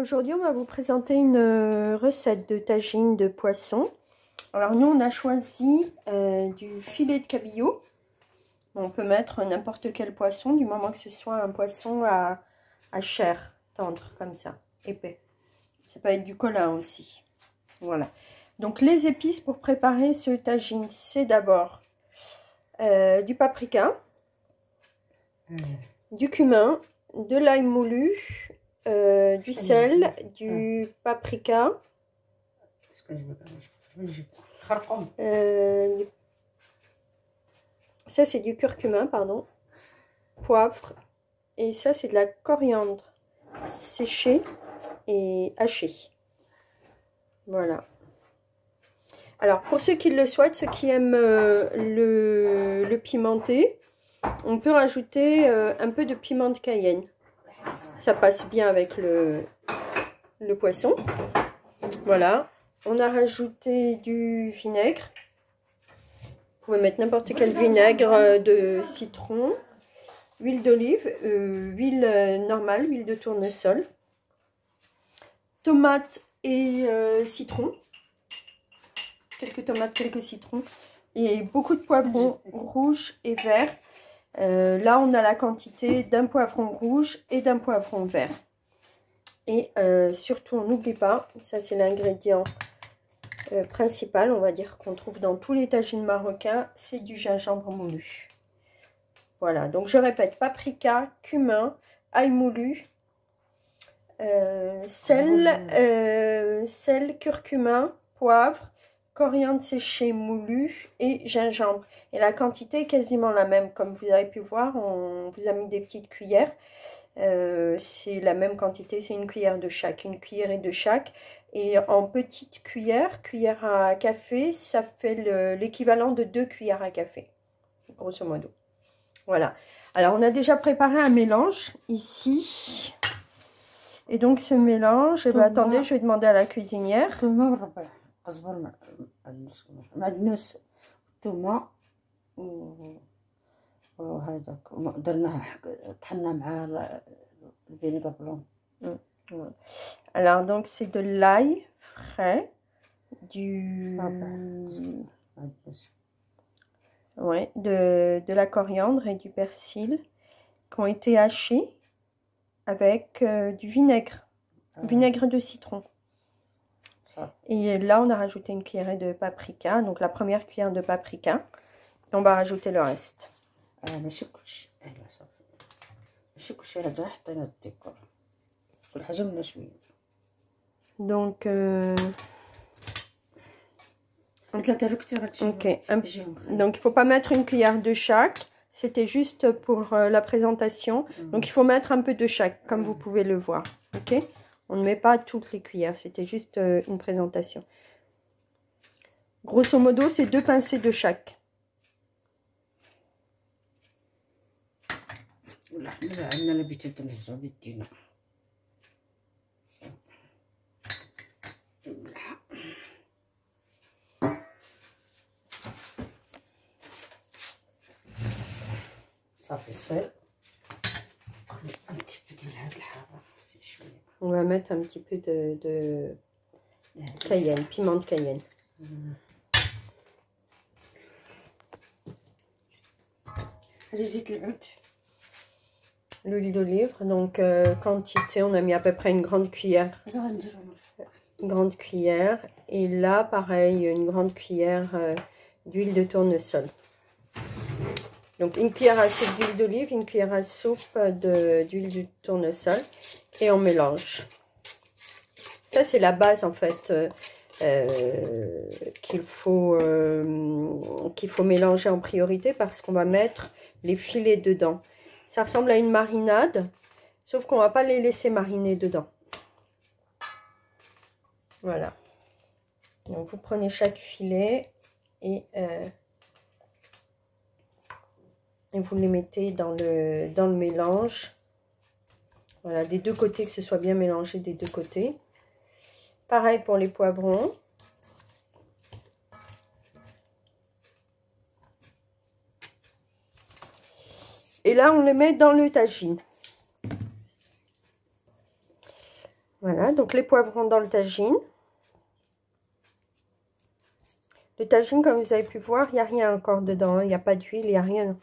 aujourd'hui, on va vous présenter une recette de tagine de poisson. Alors, nous, on a choisi du filet de cabillaud. On peut mettre n'importe quel poisson, du moment que ce soit un poisson à chair tendre, comme ça, épais. Ça peut être du colin aussi. Voilà. Donc, les épices pour préparer ce tagine, c'est d'abord du paprika, du cumin, de l'ail moulu, du sel, du paprika, ça c'est du curcuma, pardon, poivre, et ça c'est de la coriandre séchée et hachée. Voilà. Alors pour ceux qui le souhaitent, ceux qui aiment le pimenté, on peut rajouter un peu de piment de Cayenne. Ça passe bien avec le poisson. Voilà. On a rajouté du vinaigre. Vous pouvez mettre n'importe quel vinaigre de citron. Huile d'olive, huile normale, huile de tournesol. Tomates et citron. Quelques tomates, quelques citrons. Et beaucoup de poivrons rouges et verts. Là, on a la quantité d'un poivron rouge et d'un poivron vert. Et surtout, on n'oublie pas, ça c'est l'ingrédient principal, on va dire, qu'on trouve dans tous les tagines marocains, c'est du gingembre moulu. Voilà, donc je répète, paprika, cumin, ail moulu, sel, curcuma, poivre, coriandre séchée moulu et gingembre. Et la quantité est quasiment la même. Comme vous avez pu voir, on vous a mis des petites cuillères. C'est la même quantité, c'est une cuillère de chaque, une cuillerée de chaque. Et en petite cuillère, cuillère à café, ça fait l'équivalent de 2 cuillères à café, grosso modo. Voilà. Alors, on a déjà préparé un mélange ici. Et donc, ce mélange, eh ben, attendez, je vais demander à la cuisinière. Alors, donc, c'est de l'ail frais, de la coriandre et du persil qui ont été hachés avec du vinaigre, vinaigre de citron. Et là, on a rajouté une cuillerée de paprika, donc la première cuillère de paprika. Et on va rajouter le reste. Donc, ok. Donc, il faut pas mettre une cuillère de chaque. C'était juste pour la présentation. Donc, il faut mettre un peu de chaque, comme vous pouvez le voir. Ok. On ne met pas toutes les cuillères. C'était juste une présentation. Grosso modo, c'est 2 pincées de chaque. On va mettre un petit peu de cayenne, piment de cayenne. L'huile d'olive, donc quantité, on a mis à peu près une grande cuillère. Une grande cuillère. Et là, pareil, une grande cuillère d'huile de tournesol. Donc une cuillère à soupe d'huile d'olive, une cuillère à soupe d'huile de tournesol. Et on mélange. Ça, c'est la base en fait qu'il faut mélanger en priorité parce qu'on va mettre les filets dedans. Ça ressemble à une marinade, sauf qu'on ne va pas les laisser mariner dedans. Voilà. Donc vous prenez chaque filet et vous les mettez dans le mélange. Voilà, des deux côtés, que ce soit bien mélangé des deux côtés. Pareil pour les poivrons. Et là, on les met dans le tagine. Voilà, donc les poivrons dans le tagine. Le tagine, comme vous avez pu voir, il n'y a rien encore dedans. Il n'y a pas d'huile, il n'y a rien.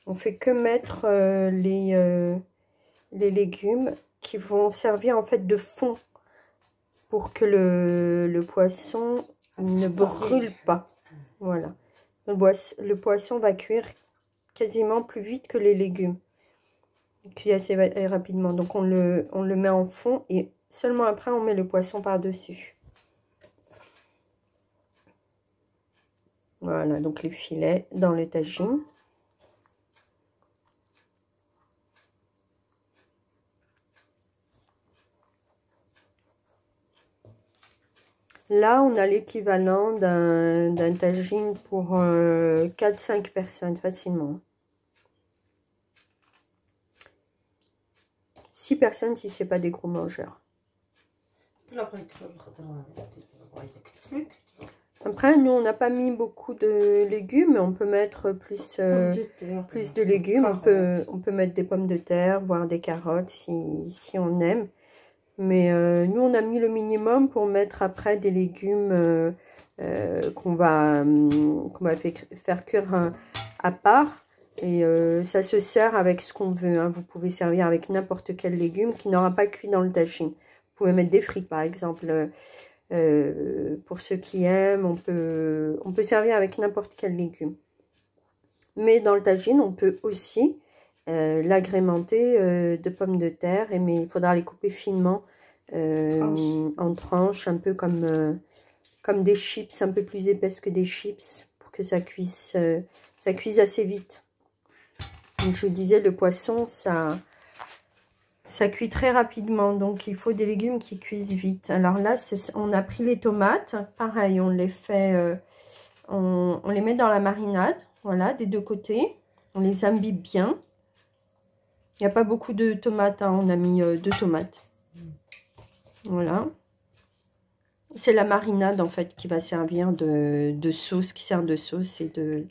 On fait que mettre les légumes qui vont servir en fait de fond pour que le poisson ne brûle pas. Voilà. Le poisson va cuire quasiment plus vite que les légumes. Il cuit assez rapidement. Donc on le met en fond et seulement après on met le poisson par-dessus. Voilà, donc les filets dans le tagine. Là, on a l'équivalent d'un tagine pour 4-5 personnes facilement. 6 personnes si ce n'est pas des gros mangeurs. Après, nous, on n'a pas mis beaucoup de légumes. On peut mettre plus de légumes. On peut mettre des pommes de terre, voire des carottes si on aime. Mais nous, on a mis le minimum pour mettre après des légumes qu'on va faire cuire à part. Et ça se sert avec ce qu'on veut. Hein. Vous pouvez servir avec n'importe quel légume qui n'aura pas cuit dans le tagine. Vous pouvez mettre des frites, par exemple. Pour ceux qui aiment, on peut servir avec n'importe quel légume. Mais dans le tagine, on peut aussi l'agrémenter de pommes de terre, mais il faudra les couper finement en tranches, un peu comme des chips, un peu plus épaisses que des chips, pour que ça cuise assez vite. Donc je vous disais, le poisson, ça cuit très rapidement, donc il faut des légumes qui cuisent vite. Alors là, on a pris les tomates, pareil, on les fait, on les met dans la marinade, voilà, des deux côtés, on les imbibe bien. Il n'y a pas beaucoup de tomates, hein. On a mis 2 tomates. Voilà. C'est la marinade en fait qui va servir de sauce, qui sert de sauce et de...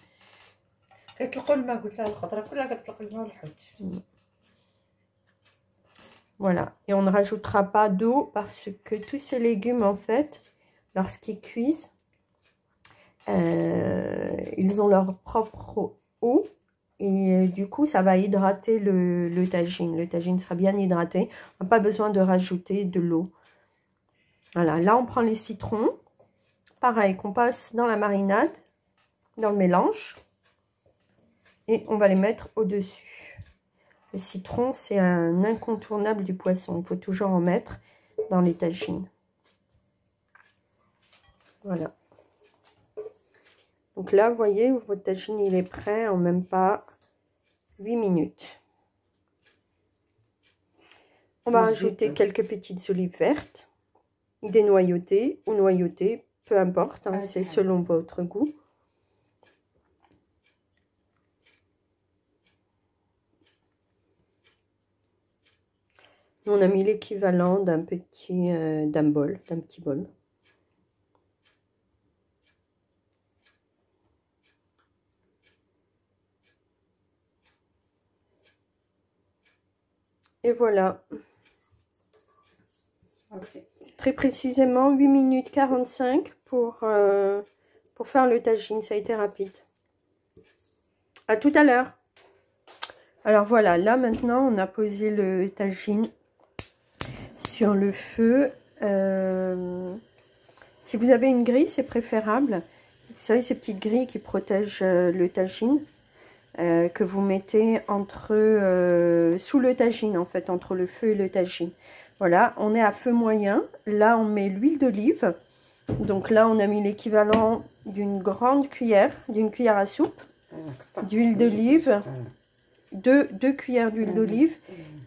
Voilà. Et on ne rajoutera pas d'eau parce que tous ces légumes en fait, lorsqu'ils cuisent, ils ont leur propre eau. Et du coup, ça va hydrater le tagine. Le tagine sera bien hydraté. On n'a pas besoin de rajouter de l'eau. Voilà, là, on prend les citrons. Pareil, qu'on passe dans la marinade, dans le mélange. Et on va les mettre au-dessus. Le citron, c'est un incontournable du poisson. Il faut toujours en mettre dans les tagines. Voilà. Donc là, vous voyez, votre tagine, il est prêt en même pas 8 minutes. On va rajouter quelques petites olives vertes, dénoyautées ou noyautées, peu importe, hein, c'est selon votre goût. On a mis l'équivalent d'un petit bol. Et voilà. Okay. Très précisément 8 minutes 45 pour faire le tagine. Ça a été rapide. À tout à l'heure. Alors voilà, là maintenant on a posé le tagine sur le feu. Si vous avez une grille, c'est préférable. Vous savez, ces petites grilles qui protègent le tagine. Que vous mettez sous le tagine en fait, entre le feu et le tagine. Voilà, on est à feu moyen. Là, on met l'huile d'olive. Donc là, on a mis l'équivalent d'une grande cuillère, d'une cuillère à soupe d'huile d'olive, deux cuillères d'huile d'olive.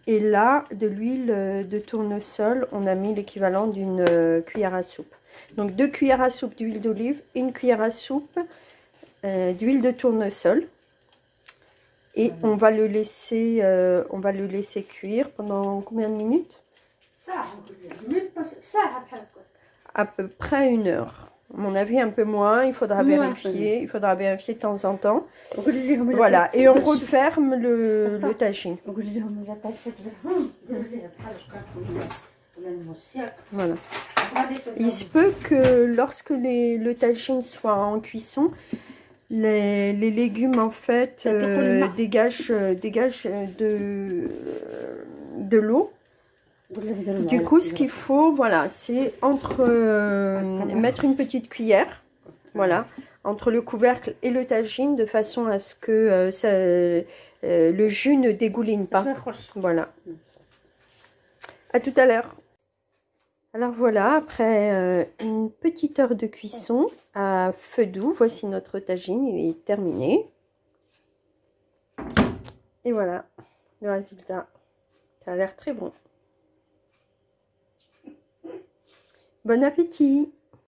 Et là, de l'huile de tournesol, on a mis l'équivalent d'une cuillère à soupe. Donc 2 cuillères à soupe d'huile d'olive, 1 cuillère à soupe d'huile de tournesol. Et on va le laisser cuire pendant combien de minutes? À peu près 1 heure. À mon avis, un peu moins. Il faudra vérifier. Il faudra vérifier de temps en temps. Voilà. Et on referme le tagine. Voilà. Il se peut que lorsque le tagine soit en cuisson, les légumes en fait dégagent de l'eau. Du coup, ce qu'il faut, voilà, c'est mettre une petite cuillère, voilà, entre le couvercle et le tagine, de façon à ce que le jus ne dégouline pas. Voilà. À tout à l'heure. Alors voilà, après une petite heure de cuisson à feu doux, voici notre tagine, il est terminé. Et voilà, le résultat. Ça a l'air très bon. Bon appétit!